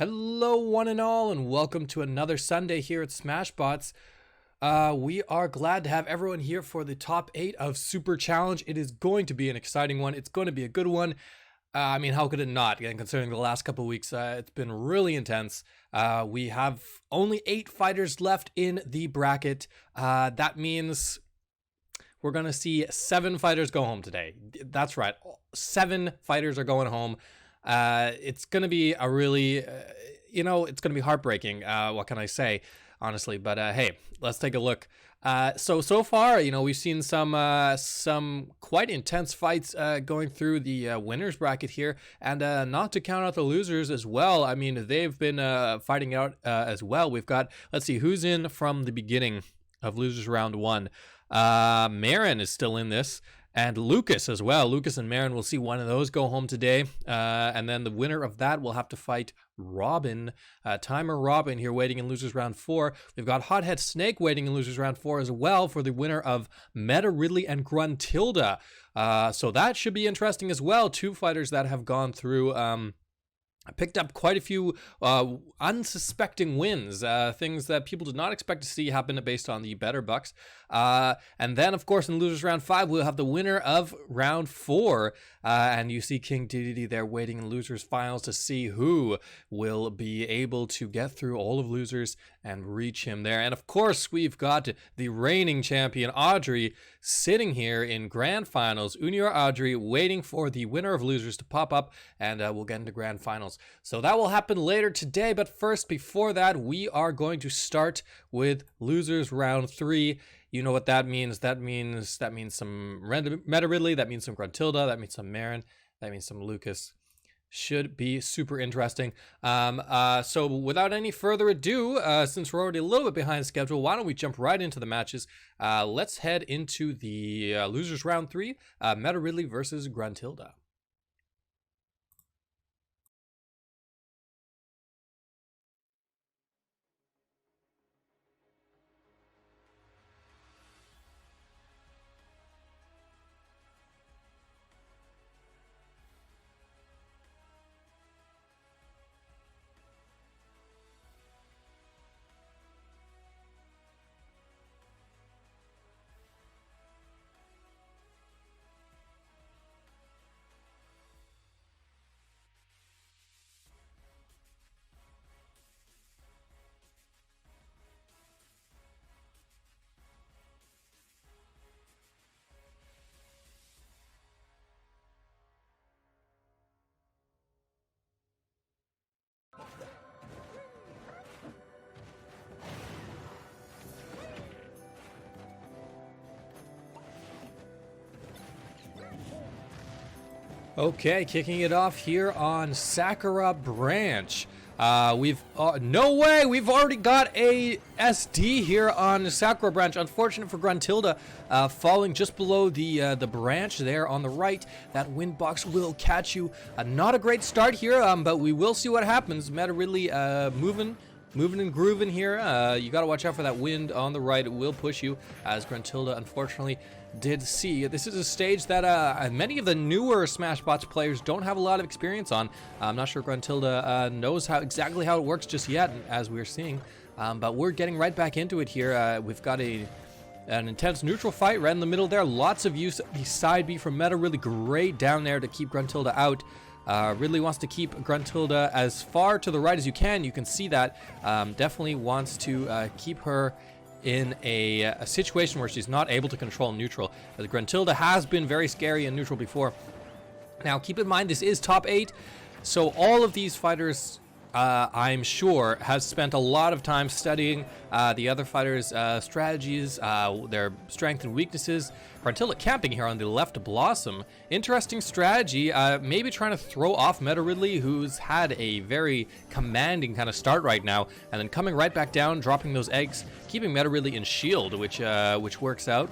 Hello, one and all, and welcome to another Sunday here at Smashbots. We are glad to have everyone here for the top 8 of Super Challenge. It is going to be an exciting one. It's going to be a good one. How could it not? And considering the last couple of weeks, it's been really intense. We have only 8 fighters left in the bracket. That means we're going to see 7 fighters go home today. That's right. 7 fighters are going home. It's going to be a really, it's going to be heartbreaking. What can I say, honestly? But hey, let's take a look. So far, we've seen some quite intense fights going through the winners bracket here, and not to count out the losers as well. I mean, they've been fighting out as well. We've got, let's see, who's in from the beginning of losers round 1. Marin is still in this. And Lucas as well. Lucas and Marin, will see one of those go home today. And then the winner of that will have to fight Robin. Timer Robin here waiting in losers round 4. We've got Hothead Snake waiting in losers round 4 as well for the winner of Meta Ridley and Gruntilda. So that should be interesting as well. 2 fighters that have gone through... picked up quite a few unsuspecting wins, things that people did not expect to see happen based on the better bucks. And then, of course, in losers round 5, we'll have the winner of round 4. And you see King DDD there waiting in losers finals to see who will be able to get through all of losers and reach him there. And of course, we've got the reigning champion Audrey sitting here in grand finals. Unior Audrey waiting for the winner of losers to pop up, and we'll get into grand finals. So that will happen later today, but first, before that, we are going to start with losers round 3. You know what that means. That means some Meta Ridley, that means some Gruntilda, that means some Marin, that means some Lucas. Should be super interesting. So without any further ado, since we're already a little bit behind schedule, why don't we jump right into the matches? Let's head into the losers round 3, Meta Ridley versus Gruntilda. Okay, kicking it off here on Sakura Branch. We've no way, we've already got a SD here on Sakura Branch. Unfortunate for Gruntilda, falling just below the branch there on the right. That wind box will catch you. Not a great start here, but we will see what happens. Meta Ridley moving and grooving here. You got to watch out for that wind on the right. It will push you, as Gruntilda unfortunately did see. This is a stage that many of the newer Smashbots players don't have a lot of experience on. I'm not sure Gruntilda knows exactly how it works just yet, as we're seeing. But we're getting right back into it here. We've got an intense neutral fight right in the middle there. Lots of use of the side B from Meta. Really great down there to keep Gruntilda out. Ridley wants to keep Gruntilda as far to the right as you can. You can see that. Definitely wants to keep her in a situation where she's not able to control neutral, as Gruntilda has been very scary in neutral before. Now, keep in mind, this is top 8, so all of these fighters, I'm sure, has spent a lot of time studying the other fighters' strategies, their strengths and weaknesses. Gruntilda camping here on the left Blossom. Interesting strategy, maybe trying to throw off Meta Ridley, who's had a very commanding kind of start right now, and then coming right back down, dropping those eggs, keeping Meta Ridley in shield, which works out.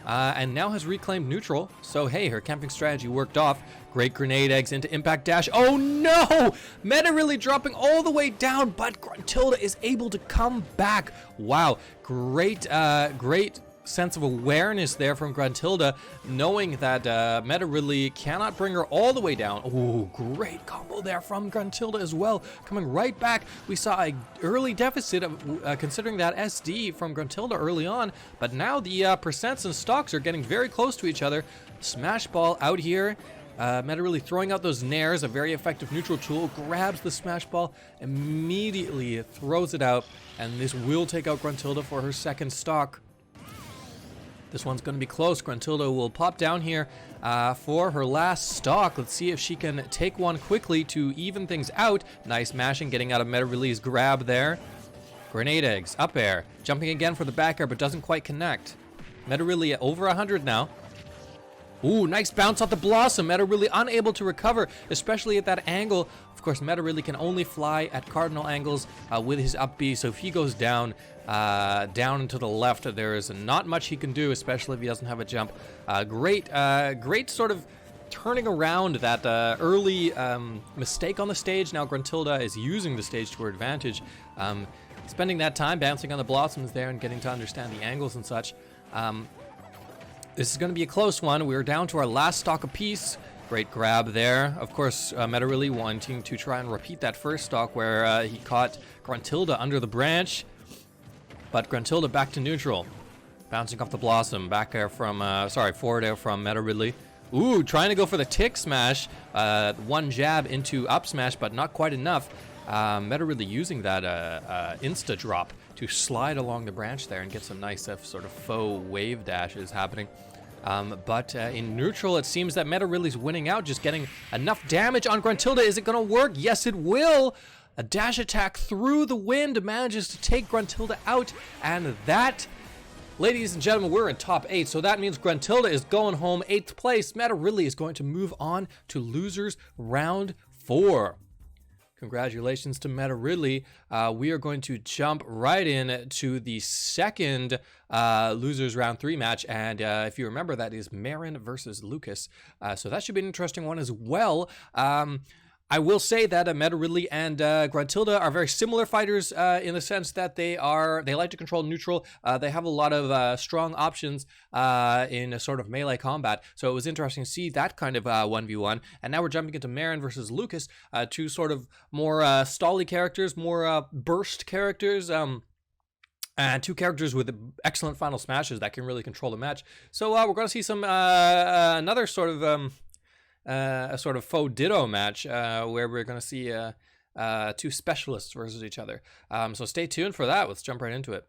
And now has reclaimed neutral. So hey, her camping strategy worked off. Great grenade eggs into impact dash. Oh no! Meta really dropping all the way down, but Gruntilda is able to come back. Wow, great sense of awareness there from Gruntilda, knowing that Meta Ridley cannot bring her all the way down. Oh, great combo there from Gruntilda as well, coming right back. We saw a early deficit of, considering that SD from Gruntilda early on, but now the percents and stocks are getting very close to each other. Smash Ball out here. Meta Ridley throwing out those nairs, a very effective neutral tool, grabs the Smash Ball, immediately throws it out, and this will take out Gruntilda for her second stock. This one's going to be close. Gruntilda will pop down here for her last stock. Let's see if she can take one quickly to even things out. Nice mashing, getting out of Meta Ridley's grab there. Grenade eggs, up air, jumping again for the back air, but doesn't quite connect. Meta Ridley over 100 now. Ooh, nice bounce off the Blossom. Meta Ridley unable to recover, especially at that angle. Of course, Meta Ridley can only fly at cardinal angles with his up B, so if he goes down and to the left, there is not much he can do, especially if he doesn't have a jump. Great sort of turning around that early mistake on the stage. Now Gruntilda is using the stage to her advantage, spending that time bouncing on the Blossoms there and getting to understand the angles and such. This is going to be a close one. We're down to our last stock apiece. Great grab there. Of course, Meta Ridley wanting to try and repeat that first stock where he caught Gruntilda under the branch. But Gruntilda back to neutral. Bouncing off the Blossom. Back air from, forward air from Meta Ridley. Ooh, trying to go for the tick smash. One jab into up smash, but not quite enough. Meta Ridley using that insta drop to slide along the branch there and get some nice sort of faux wave dashes happening. But in neutral, it seems that Meta Ridley's winning out, just getting enough damage on Gruntilda. Is it going to work? Yes, it will. A dash attack through the wind manages to take Gruntilda out, and that, ladies and gentlemen, we're in top 8, so that means Gruntilda is going home 8th place. Meta Ridley is going to move on to losers round 4. Congratulations to Meta Ridley. We are going to jump right in to the second losers round 3 match, and if you remember, that is Marin versus Lucas. So that should be an interesting one as well. I will say that Meta Ridley and Gruntilda are very similar fighters in the sense that they like to control neutral. They have a lot of strong options in a sort of melee combat. So it was interesting to see that kind of 1v1. And now we're jumping into Marin versus Lucas, two sort of more stally characters, more burst characters. And two characters with excellent final smashes that can really control the match. So we're going to see some another sort of a sort of faux ditto match where we're going to see two specialists versus each other. So stay tuned for that. Let's jump right into it.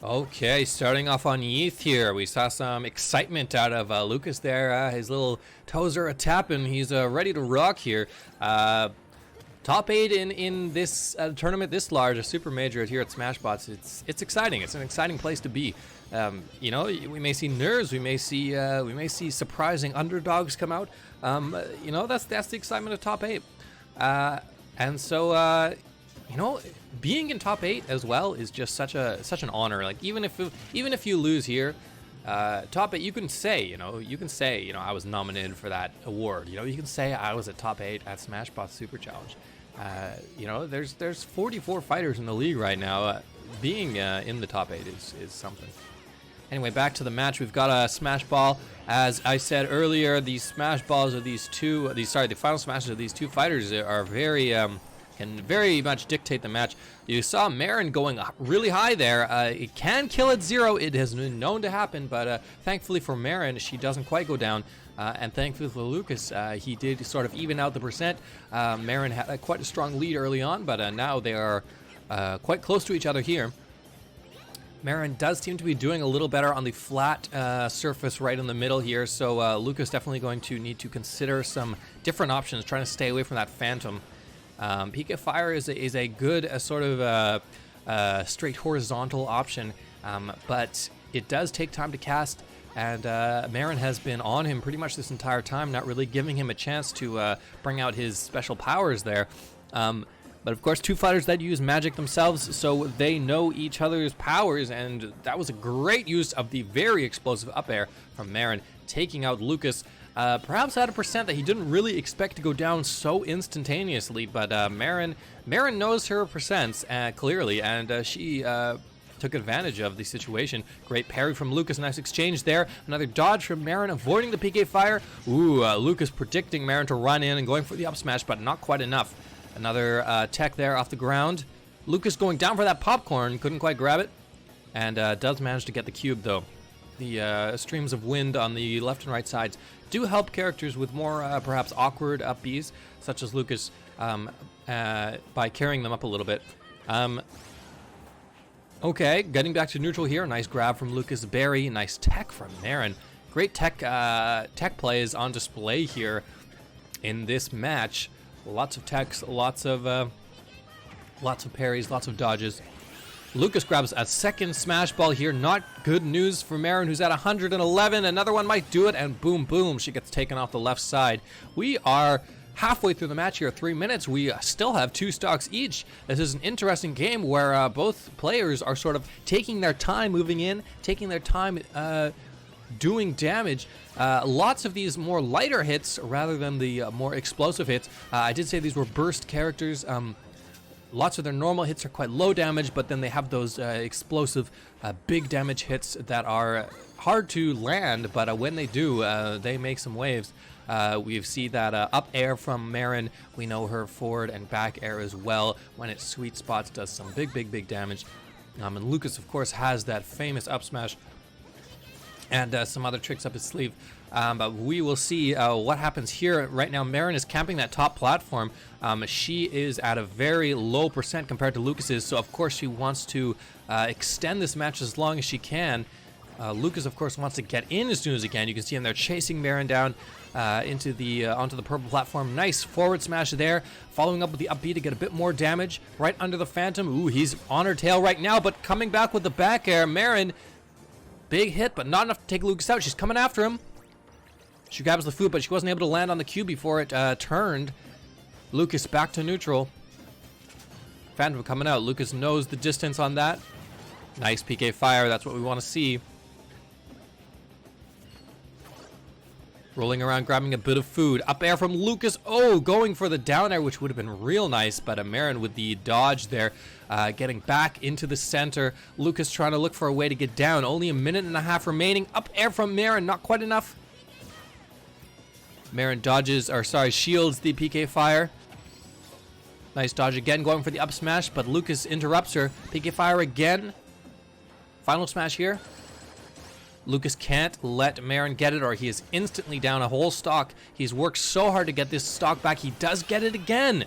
Okay, starting off on Yeeth here. We saw some excitement out of Lucas there. His little toes are a-tapping. He's ready to rock here. Top 8 in this tournament this large, a super major here at Smashbots. It's exciting. It's an exciting place to be. You know, we may see nerves. We may see surprising underdogs come out. You know, that's the excitement of top 8. And so you know, being in top 8 as well is just such an honor. Like even if you lose here, top 8, you can say, I was nominated for that award. You know, you can say I was at top 8 at Smashbots Super Challenge. You know, there's 44 fighters in the league right now. Being in the top 8 is something. Anyway, back to the match. We've got a smash ball. As I said earlier, these smash balls of the final smashes of these two fighters are very can very much dictate the match. You saw Marin going really high there. It can kill at 0. It has been known to happen, but thankfully for Marin, she doesn't quite go down. And thankfully for Lucas, he did sort of even out the percent. Marin had quite a strong lead early on, but now they are quite close to each other here. Marin does seem to be doing a little better on the flat surface right in the middle here, so Lucas definitely going to need to consider some different options, trying to stay away from that Phantom. PK Fire is a good sort of straight horizontal option, but it does take time to cast, and Marin has been on him pretty much this entire time, not really giving him a chance to bring out his special powers there. But of course, two fighters that use magic themselves, so they know each other's powers, and that was a great use of the very explosive up air from Marin, taking out Lucas, perhaps at a percent that he didn't really expect to go down so instantaneously, but Marin knows her percents clearly, and she took advantage of the situation. Great parry from Lucas, nice exchange there. Another dodge from Marin, avoiding the PK Fire. Ooh, Lucas predicting Marin to run in and going for the up smash, but not quite enough. Another tech there off the ground. Lucas going down for that popcorn, couldn't quite grab it, and does manage to get the cube though. The streams of wind on the left and right sides do help characters with more perhaps awkward up Bs, such as Lucas, by carrying them up a little bit. Okay, getting back to neutral here. Nice grab from Lucas Berry. Nice tech from Marin. Great tech plays on display here in this match. Lots of techs, lots of parries, lots of dodges. Lucas grabs a second smash ball here. Not good news for Marin, who's at 111. Another one might do it, and boom, boom, she gets taken off the left side. We are halfway through the match here, 3 minutes. We still have 2 stocks each. This is an interesting game where both players are sort of taking their time moving in, taking their time doing damage. Lots of these more lighter hits rather than the more explosive hits. I did say these were burst characters. Lots of their normal hits are quite low damage, but then they have those explosive big damage hits that are hard to land, but when they do, they make some waves. We see that up air from Marin. We know her forward and back air as well. When it sweet spots, does some big damage. And Lucas, of course, has that famous up smash and some other tricks up his sleeve. But we will see what happens here. Right now, Marin is camping that top platform. She is at a very low percent compared to Lucas's, so of course she wants to extend this match as long as she can. Lucas, of course, wants to get in as soon as he can. You can see him there chasing Marin down onto the purple platform. Nice forward smash there, following up with the up B to get a bit more damage right under the Phantom. Ooh, he's on her tail right now, but coming back with the back air. Marin, big hit, but not enough to take Lucas out. She's coming after him. She grabs the food, but she wasn't able to land on the cube before it turned. Lucas back to neutral. Phantom coming out. Lucas knows the distance on that. Nice PK Fire. That's what we want to see. Rolling around, grabbing a bit of food. Up air from Lucas. Oh, going for the down air, which would have been real nice, but Marin with the dodge there, getting back into the center. Lucas trying to look for a way to get down. Only a minute and a half remaining. Up air from Marin, not quite enough. Marin shields the PK Fire. Nice dodge again, going for the up smash, but Lucas interrupts her. PK Fire again. Final smash here. Lucas can't let Marin get it, or he is instantly down a whole stock. He's worked so hard to get this stock back. He does get it again.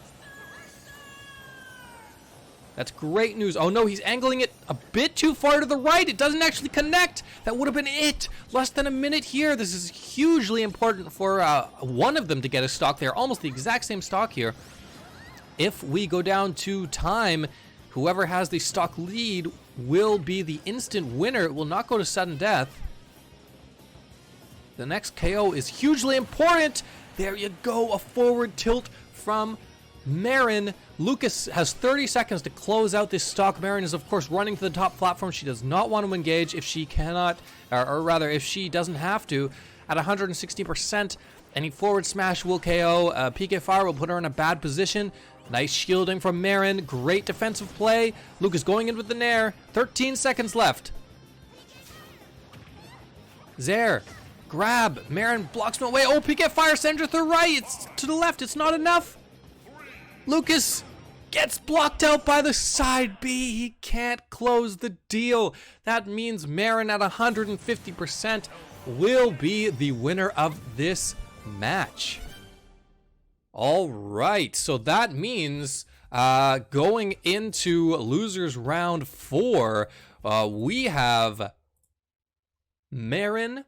That's great news. Oh no, he's angling it a bit too far to the right. It doesn't actually connect. That would have been it. Less than a minute here. This is hugely important for one of them to get a stock there. Almost the exact same stock here. If we go down to time, whoever has the stock lead will be the instant winner. It will not go to sudden death. The next KO is hugely important. There you go, a forward tilt from Marin. Lucas has 30 seconds to close out this stock. Marin is, of course, running to the top platform. She does not want to engage if she cannot, or rather, if she doesn't have to. At 160%, any forward smash will KO. PK Fire will put her in a bad position. Nice shielding from Marin. Great defensive play. Lucas going in with the nair. 13 seconds left. Zaire. Grab. Marin blocks him away. Oh, PK Fire sends her to the right. It's to the left. It's not enough. Lucas Gets blocked out by the side B. He can't close the deal. That means Marin at 150% will be the winner of this match. All right, so that means going into losers round 4, we have Marin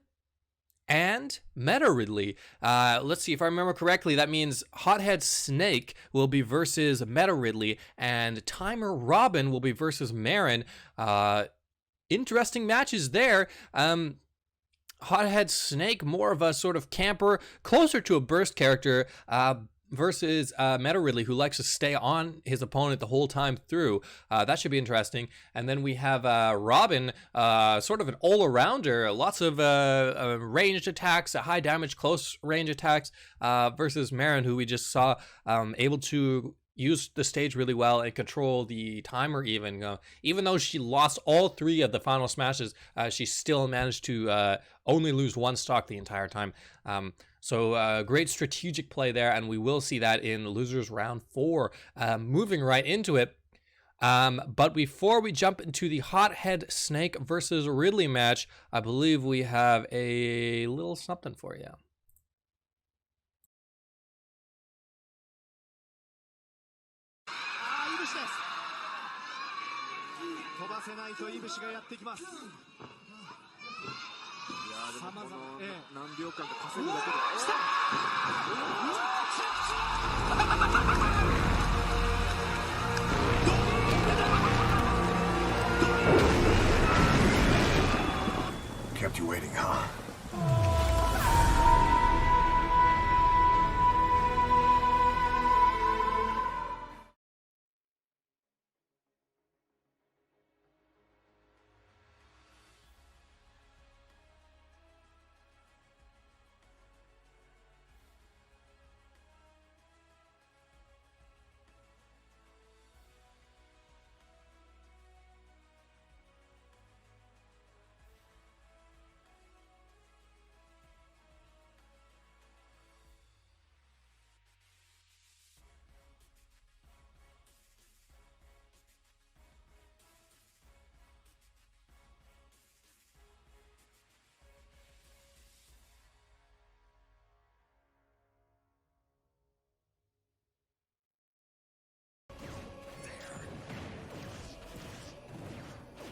and Meta Ridley. Let's see if I remember correctly. That means Hothead Snake will be versus Meta Ridley, and Timer Robin will be versus Marin. Interesting matches there. Hothead Snake, more of a sort of camper, closer to a burst character, versus Meta Ridley, who likes to stay on his opponent the whole time through. That should be interesting. And then we have Robin, sort of an all-arounder, lots of ranged attacks, high damage, close range attacks, versus Marin, who we just saw able to use the stage really well and control the timer even. Even though she lost all 3 of the final smashes, she still managed to only lose 1 stock the entire time. So great strategic play there, and we will see that in losers round 4. Moving right into it. But before we jump into the Hothead Snake versus Ridley match, I believe we have a little something for you. Kept you waiting, huh?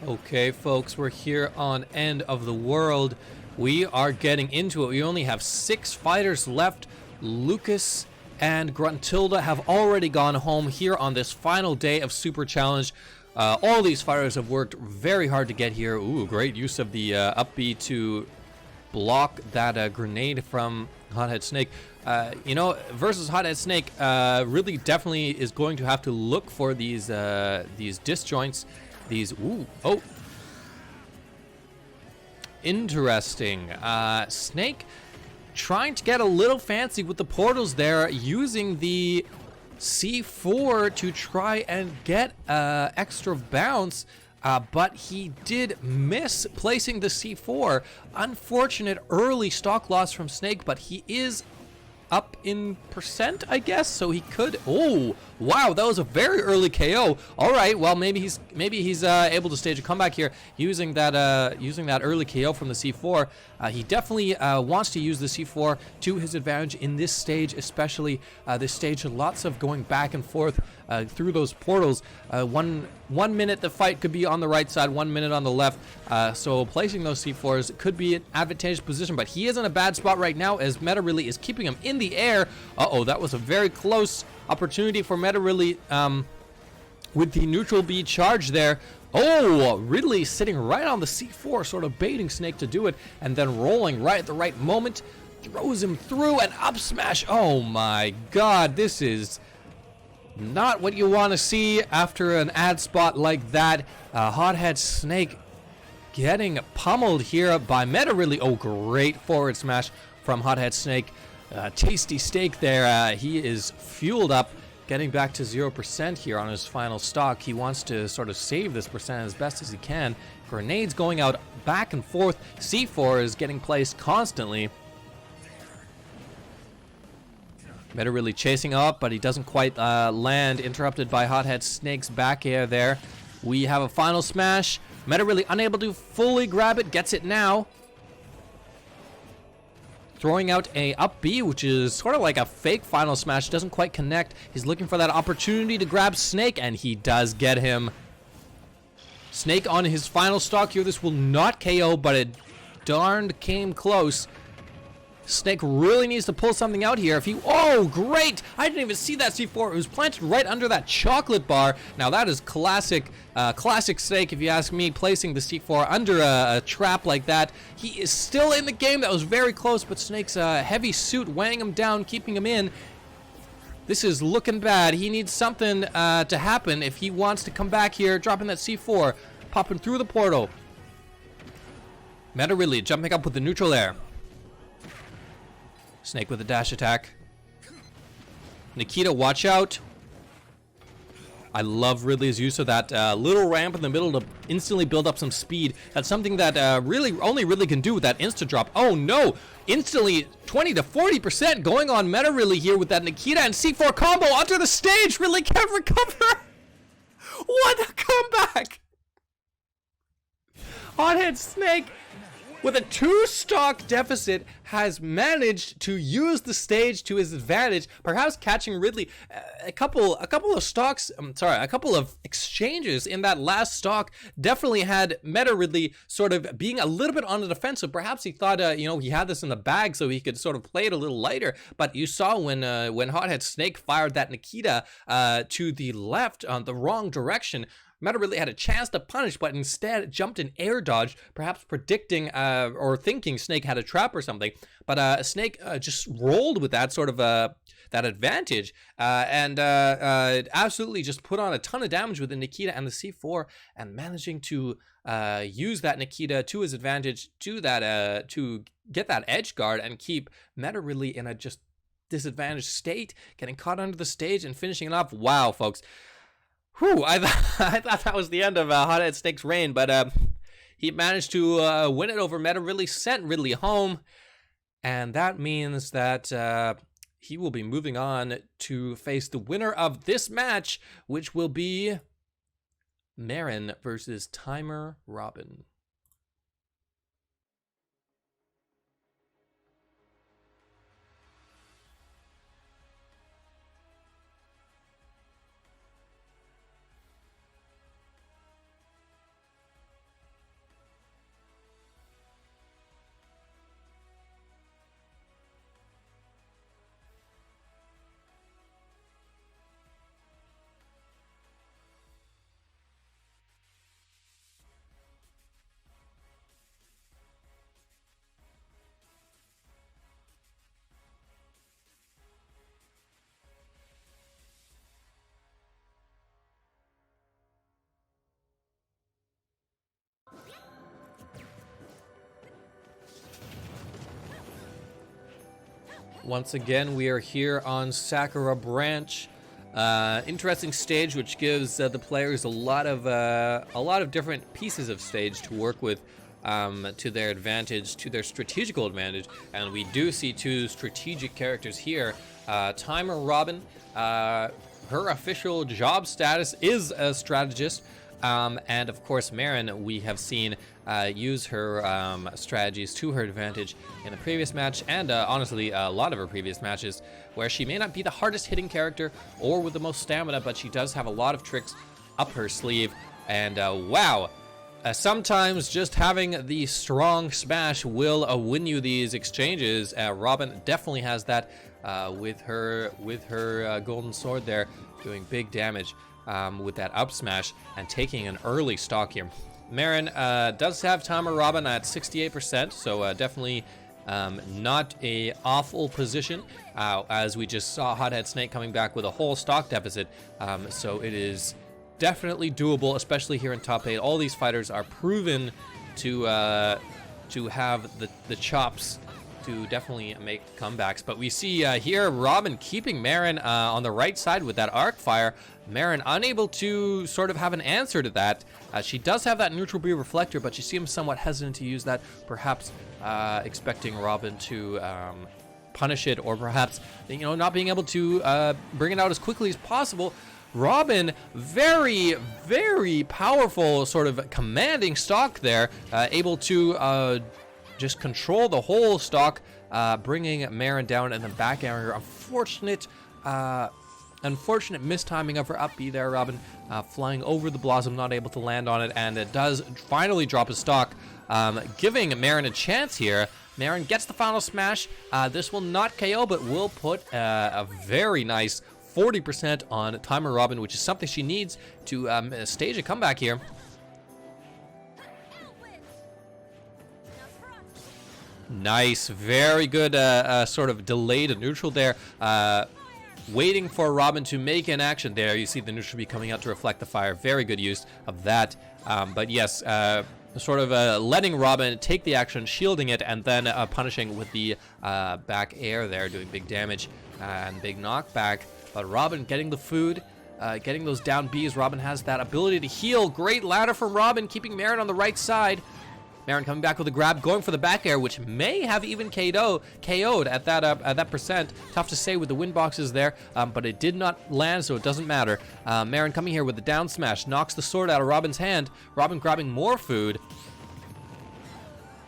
Okay, folks, we're here on End of the World. We are getting into it. We only have 6 fighters left. Lucas and Gruntilda have already gone home here on this final day of Super Challenge. All these fighters have worked very hard to get here. Ooh, great use of the up B to block that grenade from Hothead Snake. You know, versus Hothead Snake, really definitely is going to have to look for these disjoints. These, ooh, oh. Interesting. Snake trying to get a little fancy with the portals there, using the C4 to try and get extra bounce, but he did miss placing the C4. Unfortunate early stock loss from Snake, but he is up in percent, I guess, so he could. Oh wow, that was a very early KO. All right, well, maybe he's able to stage a comeback here using that early KO from the C4. He definitely wants to use the C4 to his advantage in this stage, especially this stage. Lots of going back and forth through those portals. One minute the fight could be on the right side, 1 minute on the left. So placing those C4s could be an advantageous position, but he is in a bad spot right now as Meta Ridley is keeping him in the air. Uh-oh, that was a very close opportunity for Meta Ridley with the neutral B charge there. Oh, Ridley sitting right on the C4, sort of baiting Snake to do it, and then rolling right at the right moment, throws him through and up smash. Oh my god, this is not what you want to see after an ad spot like that. Hothead Snake getting pummeled here by Meta Ridley. Oh, great forward smash from Hothead Snake. Tasty steak there. He is fueled up, getting back to 0% here on his final stock. He wants to sort of save this percent as best as he can. Grenades going out back and forth. C4 is getting placed constantly. Meta really chasing up, but he doesn't quite land. Interrupted by Hothead Snake's back air there. We have a final smash. Meta really unable to fully grab it. Gets it now. Throwing out a up B, which is sort of like a fake final smash. Doesn't quite connect. He's looking for that opportunity to grab Snake, and he does get him. Snake on his final stock here. This will not KO, but it darned came close. Snake really needs to pull something out here. If he, oh, great! I didn't even see that C4. It was planted right under that chocolate bar. Now that is classic Snake, if you ask me, placing the C4 under a trap like that. He is still in the game. That was very close, but Snake's heavy suit weighing him down, keeping him in. This is looking bad. He needs something to happen if he wants to come back here, dropping that C4, popping through the portal. Meta really jumping up with the neutral air. Snake with a dash attack. Nikita, watch out. I love Ridley's use of that little ramp in the middle to instantly build up some speed. That's something that really only Ridley can do with that insta drop. Oh no! Instantly 20 to 40% going on Meta Ridley here with that Nikita and C4 combo onto the stage. Ridley can't recover. What a comeback! Hothead Snake, with a 2-stock deficit, has managed to use the stage to his advantage, perhaps catching Ridley a couple of stocks, a couple of exchanges in that last stock definitely had Meta Ridley sort of being a little bit on the defensive. Perhaps he thought, he had this in the bag so he could sort of play it a little lighter, but you saw when Hothead Snake fired that Nikita to the left on the wrong direction, Meta Ridley had a chance to punish, but instead jumped an air dodge, perhaps predicting or thinking Snake had a trap or something. But Snake just rolled with that sort of that advantage and absolutely just put on a ton of damage with the Nikita and the C4, and managing to use that Nikita to his advantage to that to get that edge guard and keep Meta Ridley in a just disadvantaged state, getting caught under the stage and finishing it off. Wow, folks. Whew, I thought that was the end of Hothead Snake's reign, but he managed to win it over Meta Ridley, sent Ridley home, and that means that he will be moving on to face the winner of this match, which will be Marin versus Timer Robin. Once again, we are here on Sakura Branch. Interesting stage, which gives the players a lot of different pieces of stage to work with to their advantage, to their strategical advantage. And we do see two strategic characters here. Timer Robin, her official job status is a strategist. And of course, Marin, we have seen use her strategies to her advantage in the previous match, and honestly, a lot of her previous matches, where she may not be the hardest hitting character or with the most stamina, but she does have a lot of tricks up her sleeve. And wow, sometimes just having the strong smash will win you these exchanges. Robin definitely has that with her golden sword there, doing big damage with that up smash and taking an early stock here. Marin does have Timer Robin at 68%, so definitely not a awful position, as we just saw Hothead Snake coming back with a whole stock deficit. So it is definitely doable, especially here in top 8. All these fighters are proven to have the chops to definitely make comebacks. But we see here Robin keeping Marin on the right side with that arc fire. Marin unable to sort of have an answer to that. She does have that neutral B reflector, but she seems somewhat hesitant to use that, perhaps expecting Robin to punish it, or perhaps, not being able to bring it out as quickly as possible. Robin, very, very powerful, sort of commanding stock there, able to just control the whole stock, bringing Marin down in the back area. Unfortunate mistiming of her up B there, Robin, flying over the Blossom, not able to land on it, and it does finally drop his stock, giving Marin a chance here. Marin gets the final smash. This will not KO, but will put a very nice 40% on Timer Robin, which is something she needs to stage a comeback here. Nice, very good sort of delayed neutral there. Waiting for Robin to make an action there. You see the neutral be coming out to reflect the fire. Very good use of that. But yes, sort of letting Robin take the action, shielding it, and then punishing with the back air there, doing big damage and big knockback. But Robin getting the food, getting those down Bs. Robin has that ability to heal. Great ladder from Robin, keeping Marin on the right side. Marin coming back with a grab, going for the back air, which may have even KO'd at that percent. Tough to say with the wind boxes there, but it did not land, so it doesn't matter. Marin coming here with the down smash, knocks the sword out of Robin's hand. Robin grabbing more food.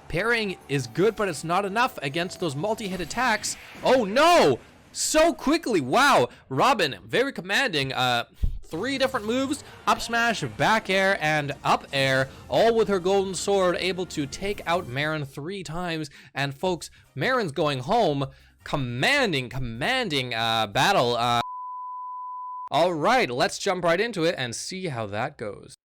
Parrying is good, but it's not enough against those multi-hit attacks. Oh no! So quickly, wow! Robin, very commanding. 3 different moves, up smash, back air, and up air, all with her golden sword, able to take out Marin 3 times. And folks, Marin's going home. Commanding battle. All right, let's jump right into it and see how that goes.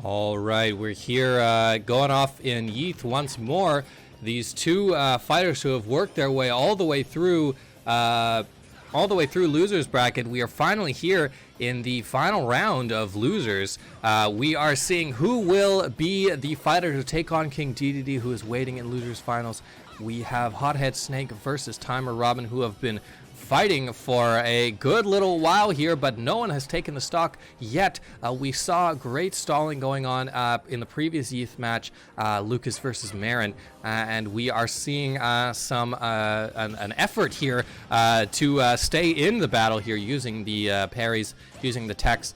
All right, we're here going off in Yeeth once more. These 2 fighters who have worked their way all the way through losers bracket. We are finally here in the final round of losers. We are seeing who will be the fighter to take on King DDD, who is waiting in losers finals. We have Hothead Snake versus Timer Robin, who have been fighting for a good little while here, but no one has taken the stock yet. We saw great stalling going on in the previous Yeeth match, Lucas versus Marin, and we are seeing an effort here to stay in the battle here, using the parries, using the techs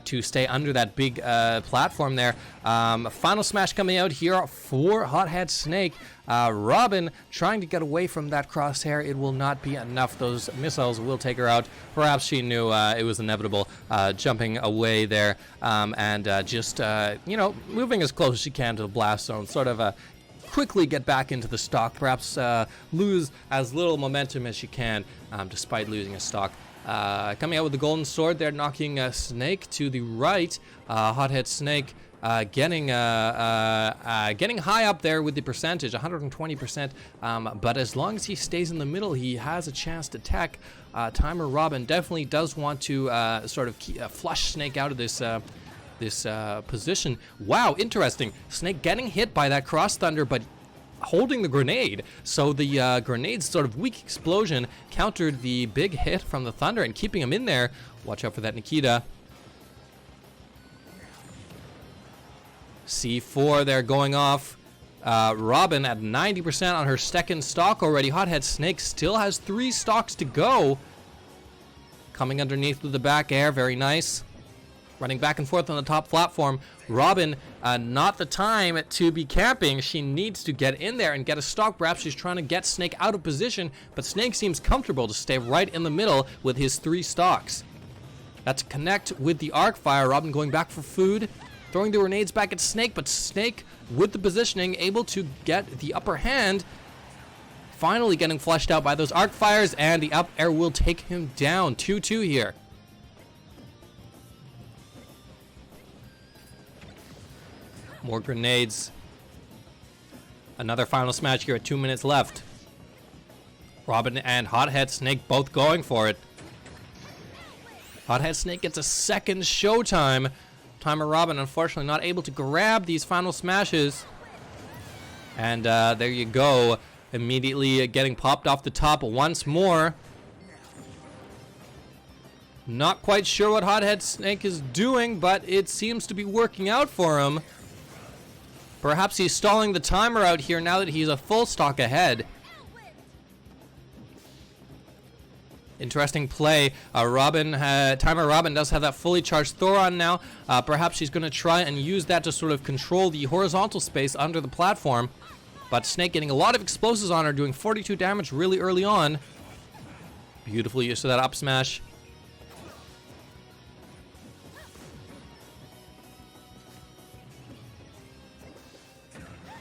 to stay under that big platform there. Final smash coming out here for Hothead Snake. Robin trying to get away from that crosshair. It will not be enough. Those missiles will take her out. Perhaps she knew it was inevitable, jumping away there, and just moving as close as she can to the blast zone. Sort of quickly get back into the stock, perhaps lose as little momentum as she can, despite losing a stock. Coming out with the golden sword there, knocking Snake to the right. Hothead Snake getting high up there with the percentage, 120%. But as long as he stays in the middle, he has a chance to tech. Timer Robin definitely does want to sort of flush Snake out of this position. Wow, interesting. Snake getting hit by that cross thunder, but holding the grenade. So the grenade's sort of weak explosion countered the big hit from the thunder and keeping him in there. Watch out for that Nikita. C4 there going off. Robin at 90% on her second stock already. Hothead Snake still has 3 stocks to go. Coming underneath with the back air, very nice. Running back and forth on the top platform. Robin, not the time to be camping. She needs to get in there and get a stock. Perhaps she's trying to get Snake out of position, but Snake seems comfortable to stay right in the middle with his 3 stocks. That's connect with the arc fire. Robin going back for food, throwing the grenades back at Snake, but Snake with the positioning able to get the upper hand. Finally getting flushed out by those arc fires, and the up air will take him down. 2-2 here. More grenades. Another final smash here at 2 minutes left. Robin and Hothead Snake both going for it. Hothead Snake gets a second showtime. Timer Robin unfortunately not able to grab these final smashes. And there you go. Immediately getting popped off the top once more. Not quite sure what Hothead Snake is doing, but it seems to be working out for him. Perhaps he's stalling the timer out here now that he's a full stock ahead. Interesting play. Timer Robin does have that fully charged Thoron now. Perhaps she's going to try and use that to sort of control the horizontal space under the platform. But Snake getting a lot of explosives on her, doing 42 damage really early on. Beautiful use of that up smash.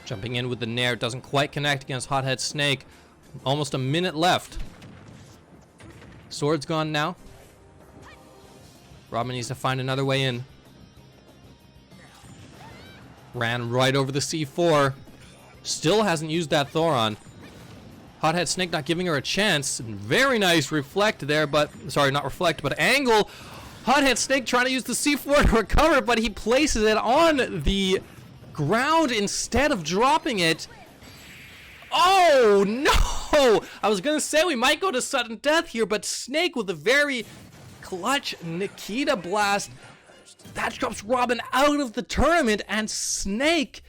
Jumping in with the Nair, doesn't quite connect against Hothead Snake. Almost a minute left. Sword's gone now. Robin needs to find another way in. Ran right over the C4. Still hasn't used that Thoron. Hothead Snake not giving her a chance. Very nice reflect there, but sorry, not reflect, but angle. Hothead Snake trying to use the C4 to recover, but he places it on the ground instead of dropping it. Oh no! I was gonna say we might go to sudden death here, but Snake with a very clutch Nikita blast that drops Robin out of the tournament, and Snake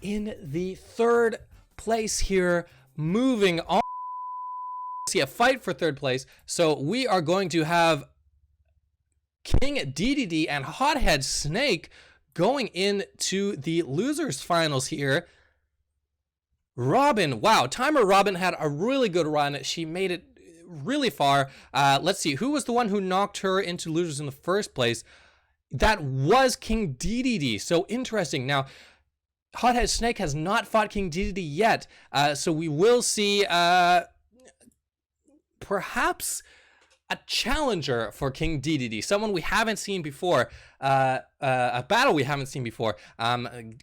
in the 3rd place here, moving on. See a fight for 3rd place, so we are going to have King DDD and Hothead Snake going into the losers finals here. Robin, wow, Timer Robin had a really good run. She made it really far. Let's see, who was the one who knocked her into losers in the first place? That was King DDD. So interesting. Now, Hothead Snake has not fought King DDD yet, so we will see perhaps a challenger for King DDD, someone we haven't seen before, a battle we haven't seen before.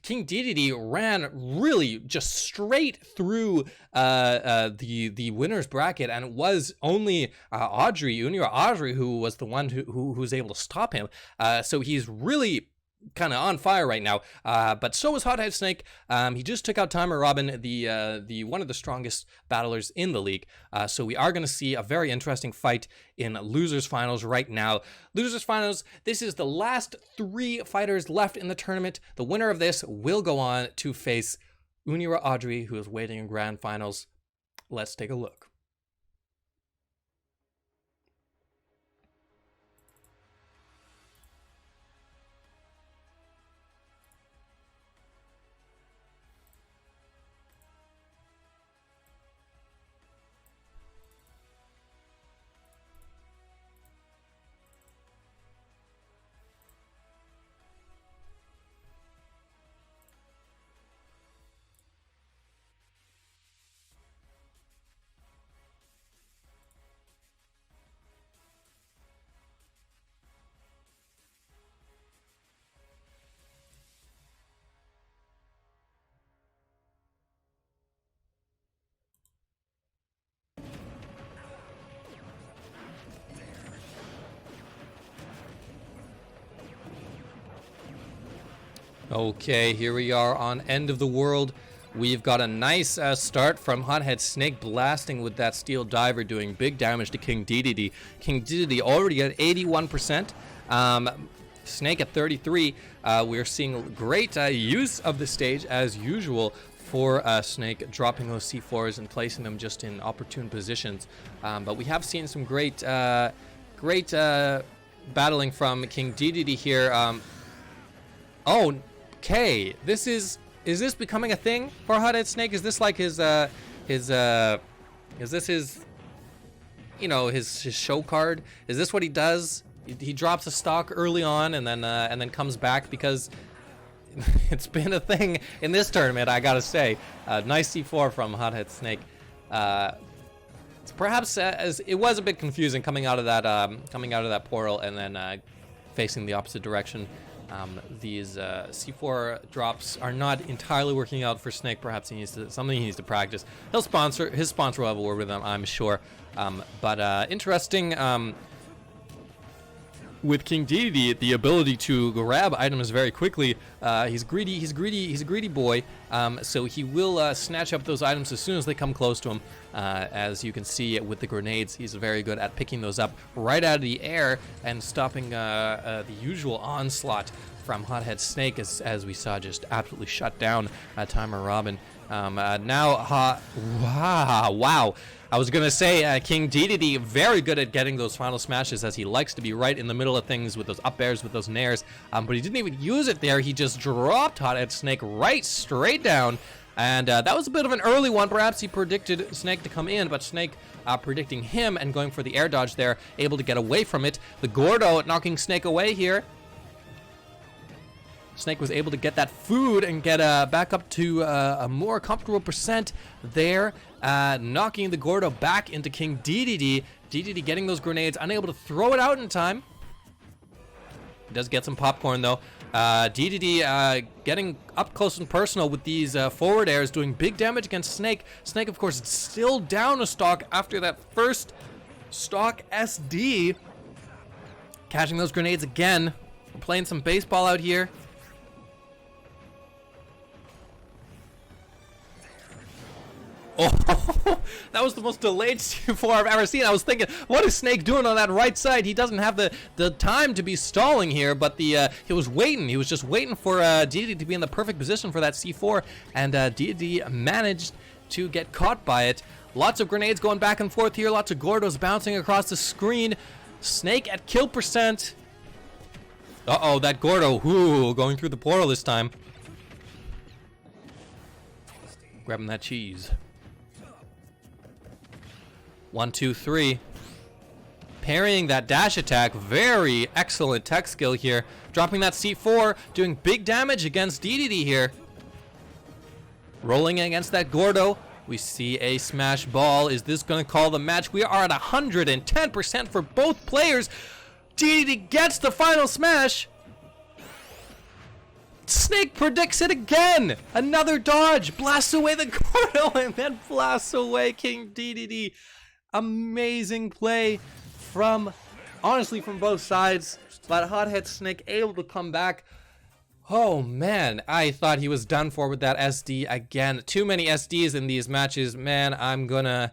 King DDD ran really just straight through the winner's bracket, and it was only Unira Audrey, who was the one who was able to stop him. So he's really kind of on fire right now, but so is Hothead Snake. He just took out Timer Robin, the one of the strongest battlers in the league. So we are going to see a very interesting fight in losers finals right now. Losers finals, this is the last 3 fighters left in the tournament. The winner of this will go on to face Unira Audrey, who is waiting in grand finals. Let's take a look. Okay, here we are on End of the World. We've got a nice start from Hothead Snake blasting with that steel diver, doing big damage to King Dedede. King Dedede already at 81%. Snake at 33. We're seeing great use of the stage as usual for Snake, dropping those C4s and placing them just in opportune positions. But we have seen some great battling from King Dedede here. Okay, is this becoming a thing for Hothead Snake? Is this like is this his, you know, his show card? Is this what he does? He drops a stock early on and then comes back, because it's been a thing in this tournament, I gotta say. Nice C4 from Hothead Snake. Perhaps as it was a bit confusing coming out of that portal and then facing the opposite direction. These C4 drops are not entirely working out for Snake. Perhaps he needs to practice. His sponsor will have a word with him, I'm sure. But interesting. With King Dedede, the ability to grab items very quickly. He's greedy. He's a greedy boy. So he will snatch up those items as soon as they come close to him. As you can see with the grenades, he's very good at picking those up right out of the air and stopping the usual onslaught from Hothead Snake, as we saw just absolutely shut down Timer Robin. Wow. I was gonna say King Dedede very good at getting those final smashes, as he likes to be right in the middle of things with those up airs, with those nairs. But he didn't even use it there. He just dropped Hothead Snake right straight down. And that was a bit of an early one. Perhaps he predicted Snake to come in, but Snake predicting him and going for the air dodge there, able to get away from it. The Gordo knocking Snake away here. Snake was able to get that food and get back up to a more comfortable percent there, knocking the Gordo back into King Dedede. Dedede getting those grenades, unable to throw it out in time. He does get some popcorn though. Dedede getting up close and personal with these forward airs, doing big damage against Snake. Snake, of course, still down a stock after that first stock SD. Catching those grenades again. We're playing some baseball out here. Oh, that was the most delayed C4 I've ever seen. I was thinking, what is Snake doing on that right side? He doesn't have the time to be stalling here, but he was waiting. He was just waiting for Dedede to be in the perfect position for that C4, and Dedede managed to get caught by it. Lots of grenades going back and forth here. Lots of Gordos bouncing across the screen. Snake at kill percent. Uh-oh, that Gordo, going through the portal this time. Grabbing that cheese. 1, 2, 3. Parrying that dash attack. Very excellent tech skill here. Dropping that C4. Doing big damage against Dedede here. Rolling against that Gordo. We see a smash ball. Is this going to call the match? We are at 110% for both players. Dedede gets the final smash. Snake predicts it again. Another dodge. Blasts away the Gordo and then blasts away King Dedede. Amazing play honestly from both sides. But Hothead Snake able to come back. Oh man, I thought he was done for with that SD again. Too many SDs in these matches. Man, I'm gonna...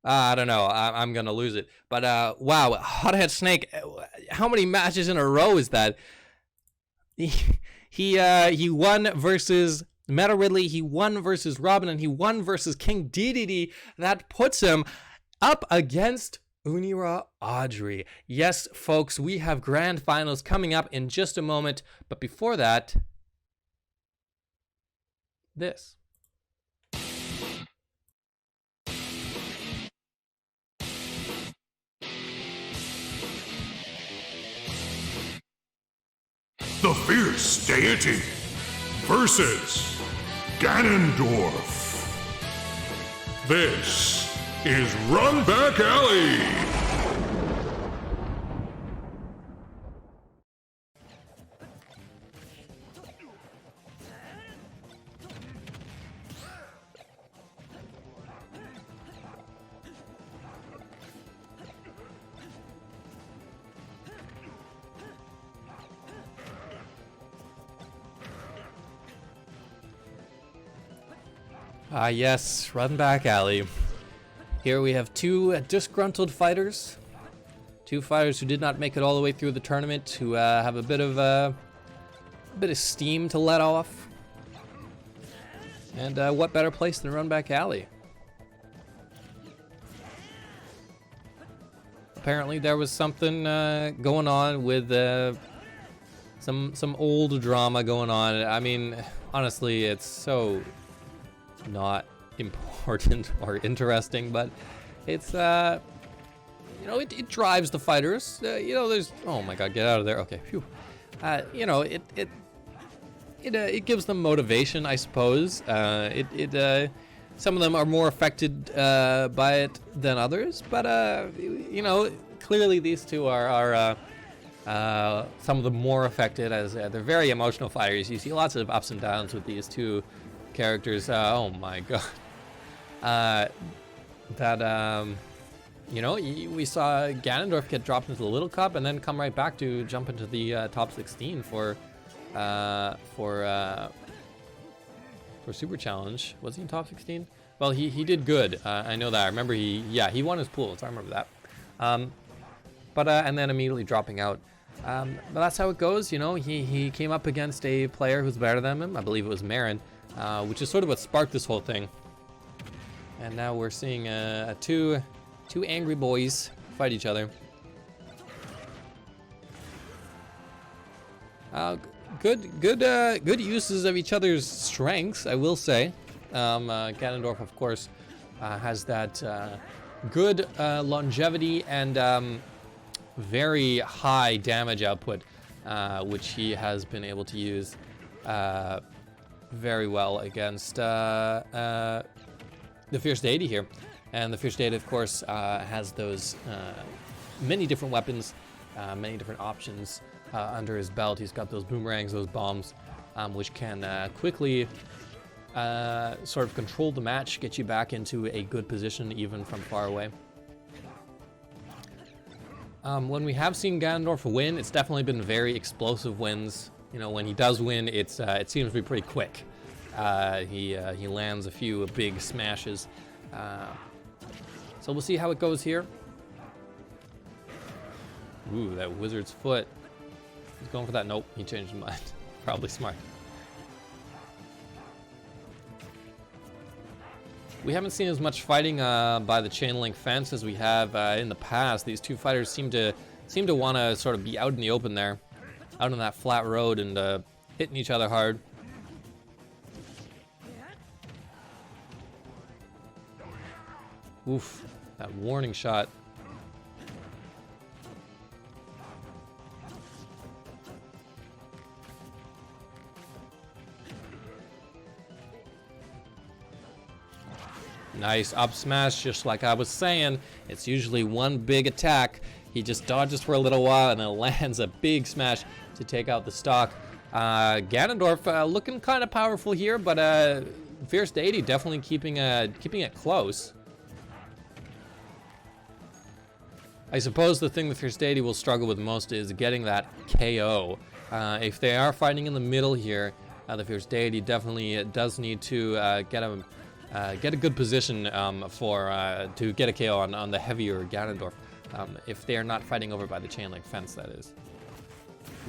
I don't know. I'm gonna lose it. But wow, Hothead Snake. How many matches in a row is that? He won versus Meta Ridley. He won versus Robin, and he won versus King Dedede. That puts him up against Unira Audrey. Yes, folks, we have grand finals coming up in just a moment. But before that, this. The Fierce Deity versus Ganondorf. This is Run Back Alley. Ah, yes, Run Back Alley. Here we have two disgruntled fighters. Two fighters who did not make it all the way through the tournament, who have a bit of steam to let off. And what better place than Run Back Alley? Apparently there was something going on with some old drama going on. I mean, honestly, it's so not important or interesting, but it's you know, it drives the fighters. You know, there's, oh my God, get out of there. Okay, phew. You know, it gives them motivation, I suppose. Some of them are more affected by it than others, but you know, clearly these two are some of the more affected, as they're very emotional fighters. You see lots of ups and downs with these two characters. Oh my God. You know, we saw Ganondorf get dropped into the Little Cup and then come right back to jump into the top 16 for Super Challenge. Was he in top 16? Well, he did good. I know that. I remember he won his pool, so I remember that. And then immediately dropping out. But that's how it goes, you know. He came up against a player who's better than him. I believe it was Marin, which is sort of what sparked this whole thing. And now we're seeing two angry boys fight each other. Good uses of each other's strengths, I will say. Ganondorf, of course, has that good longevity and very high damage output, which he has been able to use very well against the Fierce Deity here. And the Fierce Deity, of course, has those many different weapons, many different options under his belt. He's got those boomerangs, those bombs, which can quickly sort of control the match, get you back into a good position even from far away. When we have seen Ganondorf win, it's definitely been very explosive wins. You know, when he does win, it seems to be pretty quick. He lands a few big smashes. So we'll see how it goes here. Ooh, that wizard's foot. He's going for that. Nope, he changed his mind. Probably smart. We haven't seen as much fighting by the chain link fence as we have in the past. These two fighters seem to want to sort of be out in the open there, out on that flat road and hitting each other hard. Oof, that warning shot. Nice up smash, just like I was saying. It's usually one big attack. He just dodges for a little while and then lands a big smash to take out the stock. Ganondorf looking kind of powerful here, but Fierce Deity definitely keeping it close. I suppose the thing the Fierce Deity will struggle with most is getting that KO. If they are fighting in the middle here, the Fierce Deity definitely does need to get a good position to get a KO on the heavier Ganondorf. If they are not fighting over by the chain link fence, that is.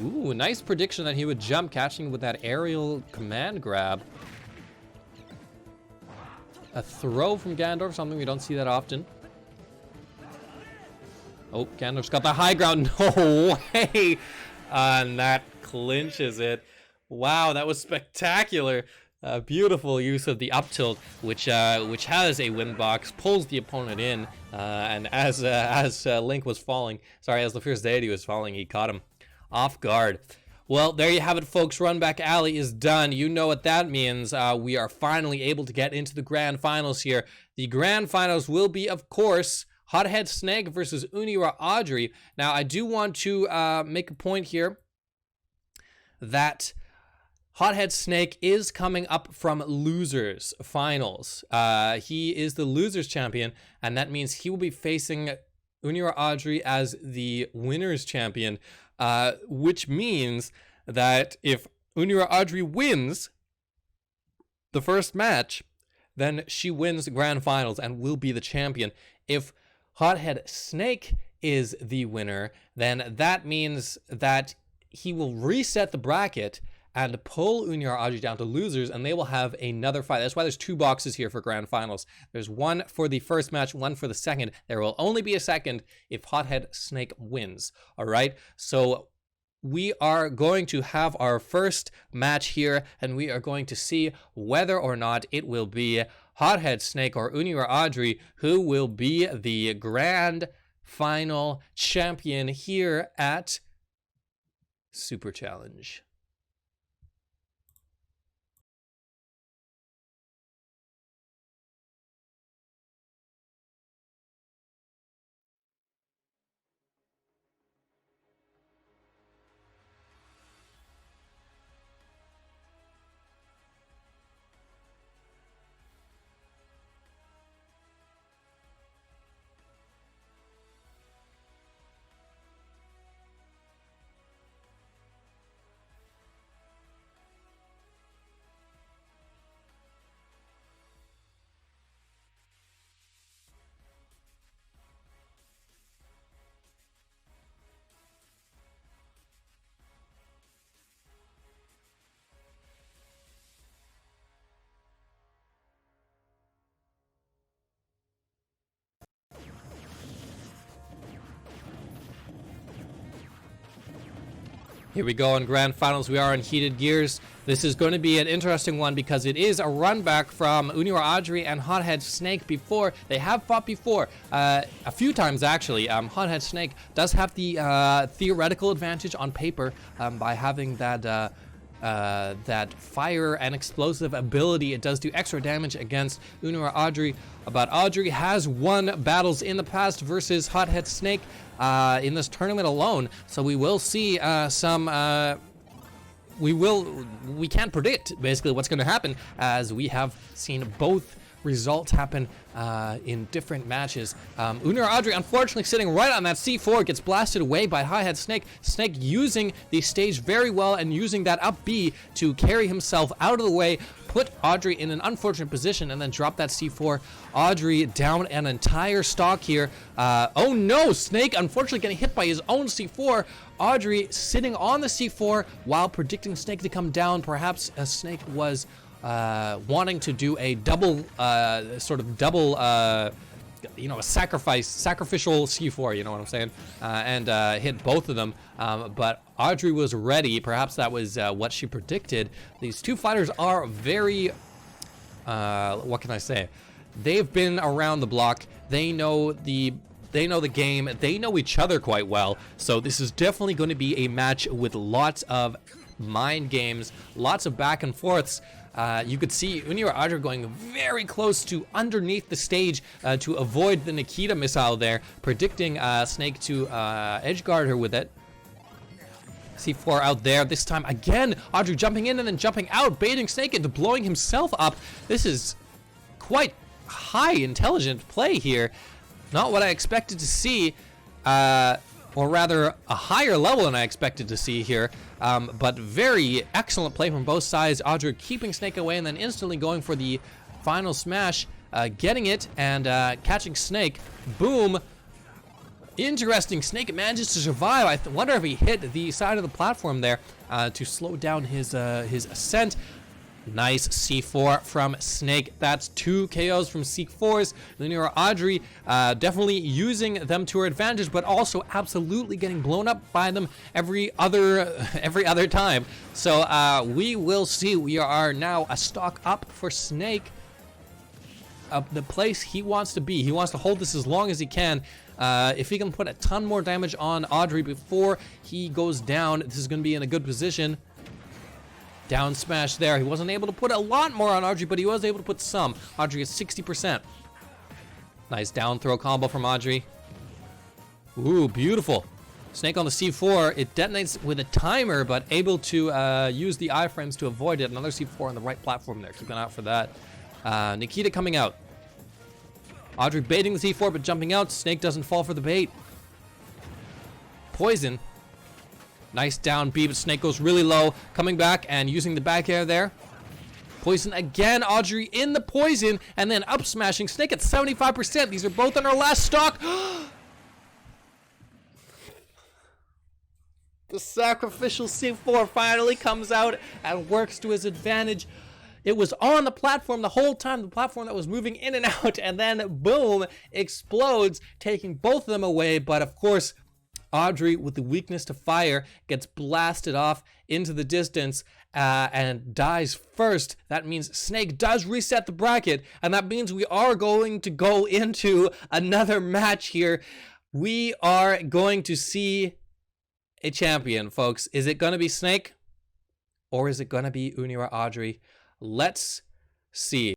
Ooh, nice prediction that he would jump, catching with that aerial command grab. A throw from Ganondorf, something we don't see that often. Oh, Ganondorf's got the high ground. No way! And that clinches it. Wow, that was spectacular. Beautiful use of the up tilt, which has a wind box, pulls the opponent in, and as Link was falling, as the Fierce Deity was falling, he caught him off guard. Well, there you have it, folks. Run Back Alley is done. You know what that means. We are finally able to get into the grand finals here. The grand finals will be, of course, Hothead Snake versus Unira Audrey. Now, I do want to make a point here that Hothead Snake is coming up from losers finals. He is the losers champion, and that means he will be facing Unira Audrey as the winners champion, which means that if Unira Audrey wins the first match, then she wins the grand finals and will be the champion. If Hothead Snake is the winner, then that means that he will reset the bracket and pull Unior Audrey down to losers, and they will have another fight. That's why there's 2 boxes here for grand finals. There's one for the first match, one for the second. There will only be a second if Hothead Snake wins. All right, so we are going to have our first match here, and we are going to see whether or not it will be Hothead Snake or Unior Audrey who will be the grand final champion here at Super Challenge. Here we go in grand finals. We are in heated gears. This is going to be an interesting one because it is a run back from Unior Audrey and Hothead Snake before. They have fought before, a few times actually. Hothead Snake does have the theoretical advantage on paper by having that that fire and explosive ability. It does do extra damage against Unior Audrey, but Audrey has won battles in the past versus Hothead Snake in this tournament alone, so we will see we can't predict basically what's going to happen, as we have seen both results happen in different matches. Unior Audrey unfortunately sitting right on that C4, gets blasted away by Hothead Snake. Snake using the stage very well and using that up B to carry himself out of the way, put Audrey in an unfortunate position, and then drop that C4. Audrey down an entire stock here. Oh no, Snake unfortunately getting hit by his own C4. Audrey sitting on the C4 while predicting Snake to come down. Perhaps Snake was wanting to do a double, a sacrificial C4, you know what I'm saying, and hit both of them, but Audrey was ready. Perhaps that was what she predicted. These two fighters are very, what can I say? They've been around the block. They know the game. They know each other quite well. So this is definitely going to be a match with lots of mind games, lots of back and forths. You could see Unior Audrey going very close to underneath the stage to avoid the Nikita missile there, predicting Snake to edge guard her with it. C4 out there. This time again, Audrey jumping in and then jumping out, baiting Snake into blowing himself up. This is quite high intelligent play here. Not what I expected to see, or rather a higher level than I expected to see here. But very excellent play from both sides. Audrey keeping Snake away and then instantly going for the final smash, getting it and catching Snake. Boom. Interesting. Snake manages to survive. I wonder if he hit the side of the platform there to slow down his ascent. Nice C4 from Snake. That's 2 KOs from C4s. Unior Audrey definitely using them to her advantage, but also absolutely getting blown up by them every other time. So we will see. We are now a stock up for Snake. The place he wants to be. He wants to hold this as long as he can. If he can put a ton more damage on Audrey before he goes down, this is going to be in a good position. Down smash there. He wasn't able to put a lot more on Audrey, but he was able to put some. Audrey is 60%. Nice down throw combo from Audrey. Ooh, beautiful. Snake on the C4. It detonates with a timer, but able to use the iframes to avoid it. Another C4 on the right platform there. Keep an eye out for that. Nikita coming out. Audrey baiting the C4, but jumping out. Snake doesn't fall for the bait. Poison. Nice down B, but Snake goes really low. Coming back and using the back air there. Poison again. Audrey in the poison and then up smashing. Snake at 75%. These are both on our last stock. The sacrificial C4 finally comes out and works to his advantage. It was on the platform the whole time, the platform that was moving in and out, and then boom, explodes, taking both of them away. But of course, Audrey, with the weakness to fire, gets blasted off into the distance and dies first. That means Snake does reset the bracket, and that means we are going to go into another match here. We are going to see a champion, folks. Is it going to be Snake or is it going to be Unira Audrey? Let's see.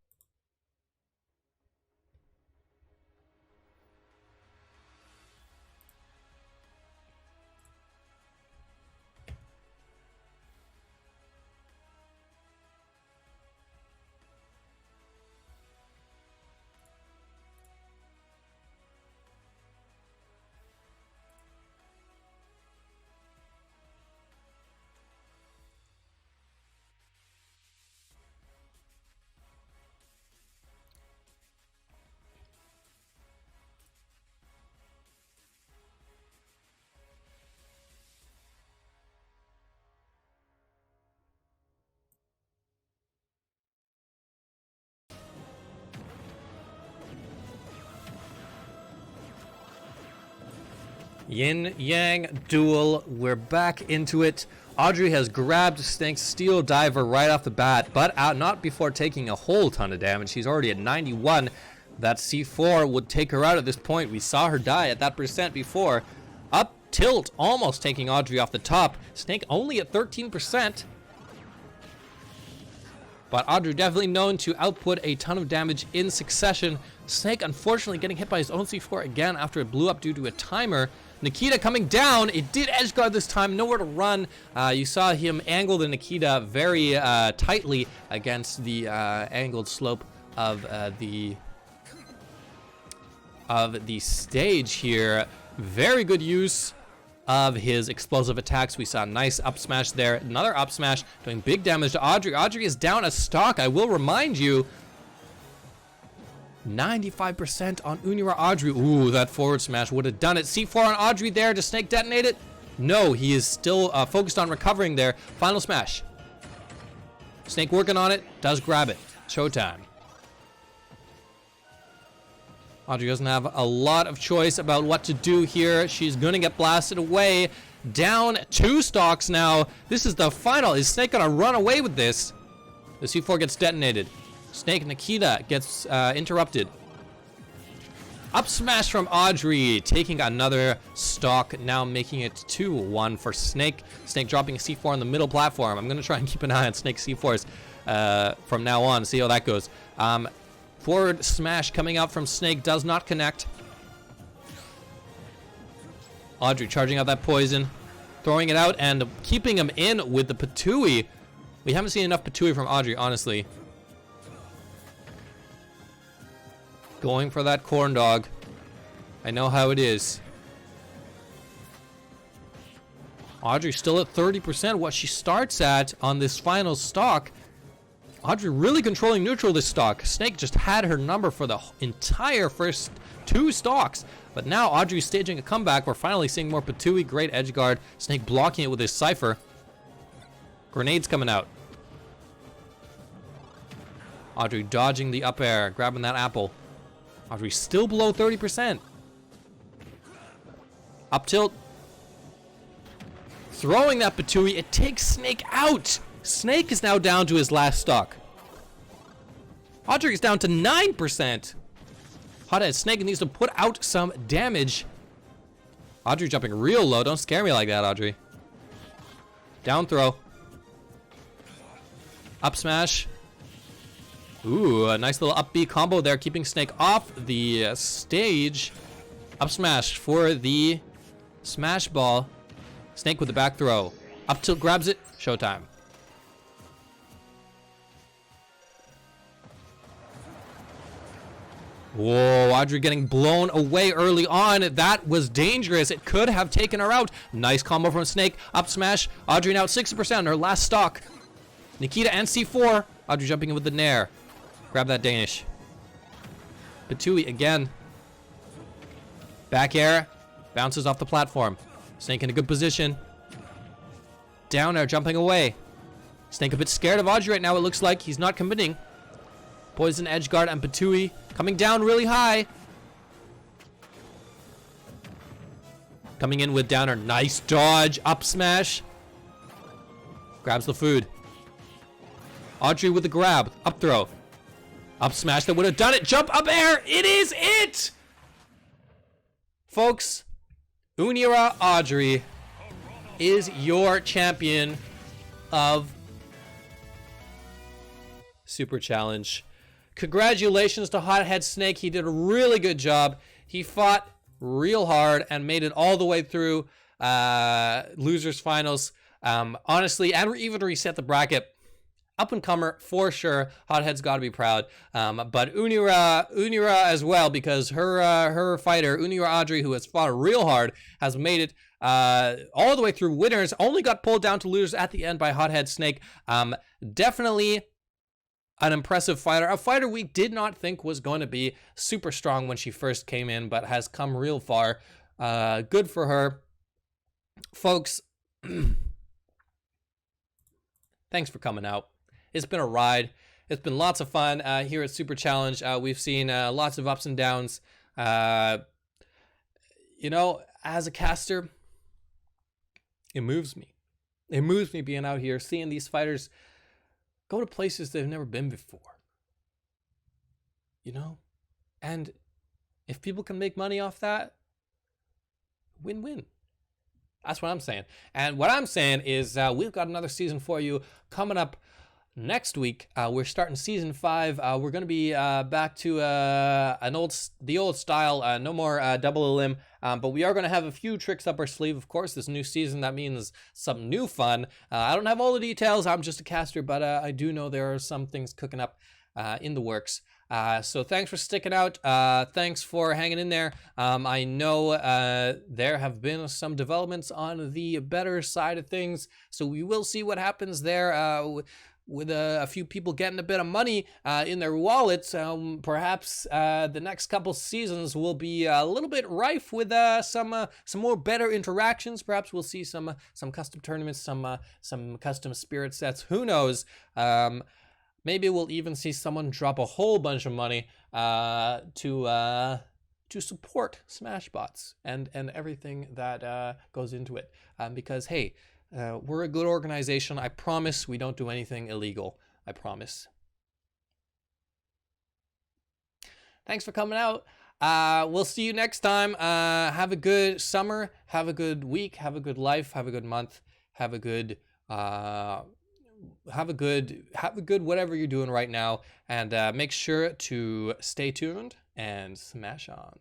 Yin Yang duel. We're back into it. Audrey has grabbed Snake's steel diver right off the bat, but not before taking a whole ton of damage. She's already at 91. That C4 would take her out at this point. We saw her die at that percent before. Up tilt, almost taking Audrey off the top. Snake only at 13%. But Audrey definitely known to output a ton of damage in succession. Snake unfortunately getting hit by his own C4 again after it blew up due to a timer. Nikita coming down. It did edge guard this time. Nowhere to run. You saw him angle the Nikita very tightly against the angled slope of the stage here. Very good use of his explosive attacks. We saw a nice up smash there. Another up smash doing big damage to Audrey. Audrey is down a stock. I will remind you. 95% on Unira Audrey. Ooh, that forward smash would have done it. C4 on Audrey there. Does Snake detonate it? No, he is still focused on recovering there. Final smash. Snake working on it. Does grab it. Showtime. Audrey doesn't have a lot of choice about what to do here. She's going to get blasted away. Down 2 stocks now. This is the final. Is Snake going to run away with this? The C4 gets detonated. Snake Nikita gets interrupted. Up smash from Audrey, taking another stock, now making it 2-1 for Snake. Snake dropping a C4 on the middle platform. I'm going to try and keep an eye on Snake C4s from now on, see how that goes. Forward smash coming out from Snake does not connect. Audrey charging out that poison, throwing it out and keeping him in with the Patooey. We haven't seen enough Patooey from Audrey, honestly. Going for that corn dog. I know how it is. Audrey still at 30%, what she starts at on this final stock. Audrey really controlling neutral this stock. Snake just had her number for the entire first 2 stocks. But now Audrey's staging a comeback. We're finally seeing more Patooey. Great edge guard. Snake blocking it with his Cypher. Grenades coming out. Audrey dodging the up air, grabbing that apple. Audrey still below 30%. Up tilt. Throwing that Patooey. It takes Snake out. Snake is now down to his last stock. Audrey is down to 9%. Hothead Snake needs to put out some damage. Audrey jumping real low. Don't scare me like that, Audrey. Down throw. Up smash. Ooh, a nice little up B combo there, keeping Snake off the stage. Up smash for the smash ball. Snake with the back throw. Up tilt grabs it. Showtime. Whoa, Audrey getting blown away early on. That was dangerous. It could have taken her out. Nice combo from Snake. Up smash. Audrey now at 60% on her last stock. Nikita and C4 Audrey jumping in with the Nair. Grab that Danish. Batui again. Back air. Bounces off the platform. Snake in a good position. Down air jumping away. Snake a bit scared of Audrey right now, it looks like. He's not committing. Poison edge guard and Batui coming down really high. Coming in with downer. Nice dodge. Up smash. Grabs the food. Audrey with the grab. Up throw. Up smash that would have done it. Jump up air. It is it. Folks, Unira Audrey is your champion of Super Challenge. Congratulations to Hothead Snake. He did a really good job. He fought real hard and made it all the way through losers finals. Honestly, and even reset the bracket. Up and comer for sure. Hothead's got to be proud. But Unira as well, because her fighter Unira Audrey, who has fought real hard, has made it all the way through winners. Only got pulled down to losers at the end by Hothead Snake. Definitely an impressive fighter. A fighter we did not think was going to be super strong when she first came in, but has come real far. Good for her. Folks, thanks for coming out. It's been a ride. It's been lots of fun here at Super Challenge. We've seen lots of ups and downs. You know, as a caster, it moves me. It moves me being out here, seeing these fighters go to places they've never been before. You know? And if people can make money off that, win-win. That's what I'm saying. And what I'm saying is we've got another season for you coming up next week. We're starting season 5. We're going to be back to the old style. No more double elim. But we are going to have a few tricks up our sleeve. Of course, this new season, that means some new fun. I don't have all the details. I'm just a caster, but I do know there are some things cooking up in the works. So thanks for sticking out. Thanks for hanging in there. I know there have been some developments on the better side of things, so we will see what happens there with a few people getting a bit of money in their wallets. Perhaps the next couple seasons will be a little bit rife with some more better interactions. Perhaps we'll see some custom tournaments, some custom spirit sets. Who knows? Maybe we'll even see someone drop a whole bunch of money to support Smashbots and everything that goes into it. Because hey, we're a good organization. I promise we don't do anything illegal. I promise. Thanks for coming out. We'll see you next time. Have a good summer. Have a good week. Have a good life. Have a good month. Have a good whatever you're doing right now, and make sure to stay tuned and smash on.